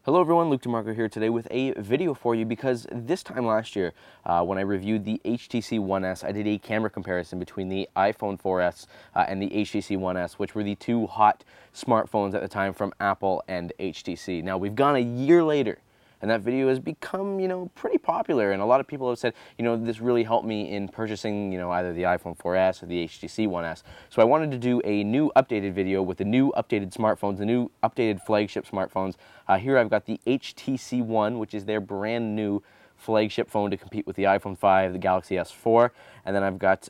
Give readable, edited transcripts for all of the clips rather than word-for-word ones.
Hello everyone, Luke DiMarco here today with a video for you because this time last year when I reviewed the HTC One S, I did a camera comparison between the iPhone 4S and the HTC One S, which were the two hot smartphones at the time from Apple and HTC. Now we've gone a year later and that video has become, pretty popular, and a lot of people have said, this really helped me in purchasing, either the iPhone 4S or the HTC One S. So I wanted to do a new updated video with the new updated smartphones, the new updated flagship smartphones. Here I've got the HTC One, which is their brand new flagship phone to compete with the iPhone 5, the Galaxy S4, and then I've got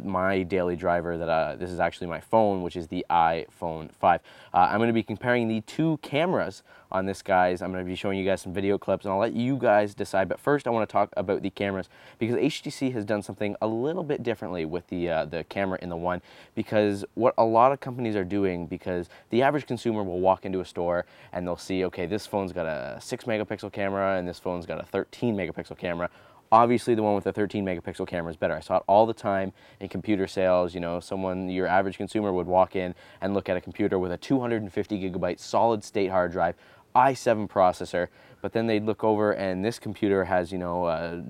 my daily driver that this is actually my phone, which is the iPhone 5. I'm going to be comparing the two cameras on this, guys. I'm going to be showing you guys some video clips, and I'll let you guys decide. But first, I want to talk about the cameras because HTC has done something a little bit differently with the camera in the One. Because what a lot of companies are doing, because the average consumer will walk into a store and they'll see, okay, this phone's got a 6-megapixel camera and this phone's got a 13-megapixel camera. Obviously, the one with the 13-megapixel camera is better. I saw it all the time in computer sales. Your average consumer would walk in and look at a computer with a 250-gigabyte solid-state hard drive, i7 processor, but then they'd look over and this computer has, a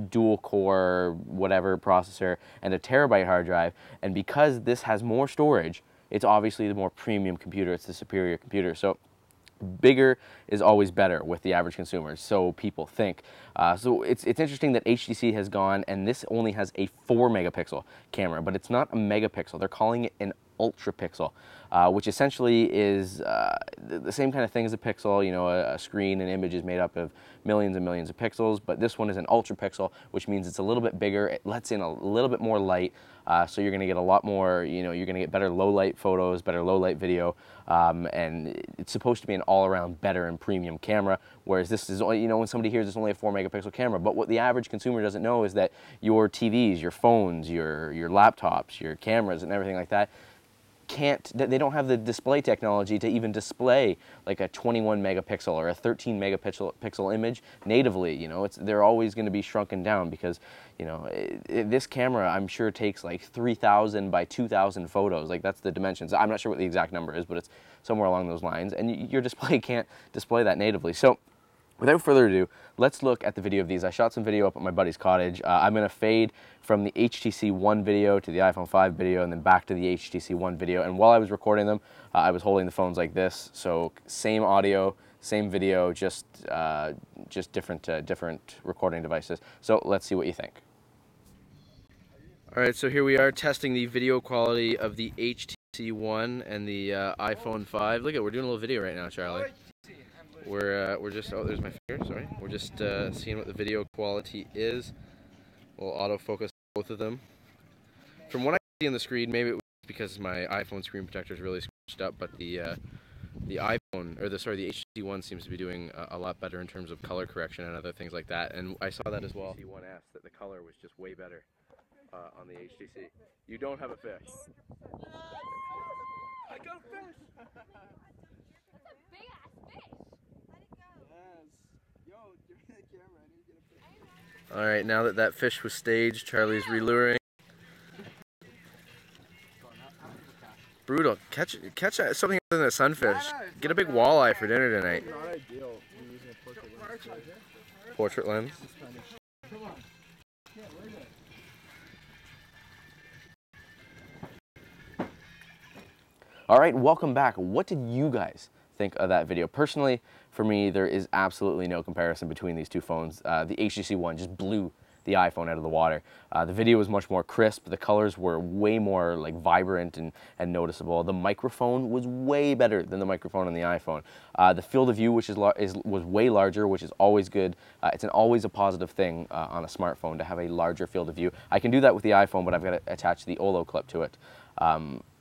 dual-core whatever processor and a terabyte hard drive, and because this has more storage, it's obviously the more premium computer, it's the superior computer. So bigger is always better with the average consumer, so people think. So it's interesting that HTC has gone, and this only has a 4-megapixel camera, but it's not a megapixel. They're calling it an ultra pixel, which essentially is the same kind of thing as a pixel. A screen and image is made up of millions and millions of pixels, but this one is an ultra pixel, which means it's a little bit bigger. It lets in a little bit more light, so you're going to get a lot more, you're going to get better low light photos, better low light video, and it's supposed to be an all-around better and premium camera, whereas this is, when somebody hears it's only a 4-megapixel camera, but what the average consumer doesn't know is that your TVs, your phones, your laptops, your cameras and everything like that, they don't have the display technology to even display like a 21 megapixel or a 13 megapixel image natively. They're always going to be shrunken down because this camera, I'm sure, takes like 3,000 by 2,000 photos. Like, that's the dimensions. I'm not sure what the exact number is, but it's somewhere along those lines, and your display can't display that natively. So without further ado, let's look at the video of these. I shot some video up at my buddy's cottage. I'm going to fade from the HTC One video to the iPhone 5 video and then back to the HTC One video. And while I was recording them, I was holding the phones like this. So same audio, same video, just different recording devices. So let's see what you think. All right, so here we are testing the video quality of the HTC One and the iPhone 5. Look at, we're doing a little video right now, Charlie. We're just, oh, there's my finger, sorry. We're just seeing what the video quality is. We'll autofocus both of them. From what I see on the screen, maybe it was because my iPhone screen protector is really squished up, but the iPhone, the HTC One seems to be doing a lot better in terms of color correction and other things like that. And I saw that as well. HTC One S, that the color was just way better on the HTC. You don't have a fish. I got a fish! That's a big ass fish! Alright, now that that fish was staged, Charlie's reluring. Brutal. Catch something other than a sunfish. Get a big walleye for dinner tonight. Portrait lens. Alright, welcome back. What did you guys think of that video? Personally, for me, there is absolutely no comparison between these two phones. The HTC One just blew the iPhone out of the water. The video was much more crisp. The colors were way more like vibrant and noticeable. The microphone was way better than the microphone on the iPhone. The field of view, which was way larger, which is always good. It's always a positive thing on a smartphone to have a larger field of view. I can do that with the iPhone, but I've got to attach the Olo clip to it.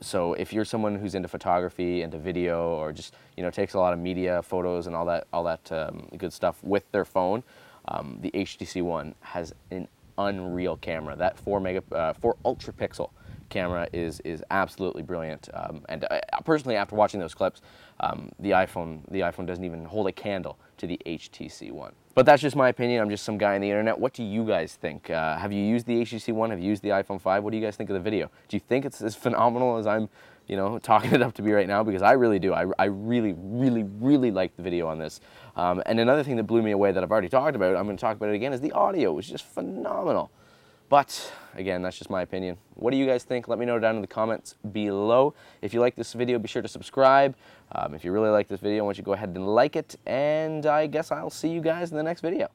So if you're someone who's into photography, into video, or just takes a lot of media, photos, and all that good stuff with their phone, the HTC One has an unreal camera. That 4 ultra pixel camera is absolutely brilliant. And personally, after watching those clips, the iPhone doesn't even hold a candle to the HTC One. But that's just my opinion. I'm just some guy on the internet. What do you guys think? Have you used the HTC One? Have you used the iPhone 5? What do you guys think of the video? Do you think it's as phenomenal as I'm, talking it up to be right now? Because I really do. I really, really, really like the video on this. And another thing that blew me away that I've already talked about, I'm going to talk about it again, is the audio. It was just phenomenal. But again, that's just my opinion. What do you guys think? Let me know down in the comments below. If you like this video, be sure to subscribe. If you really like this video, I want you to go ahead and like it. And I guess I'll see you guys in the next video.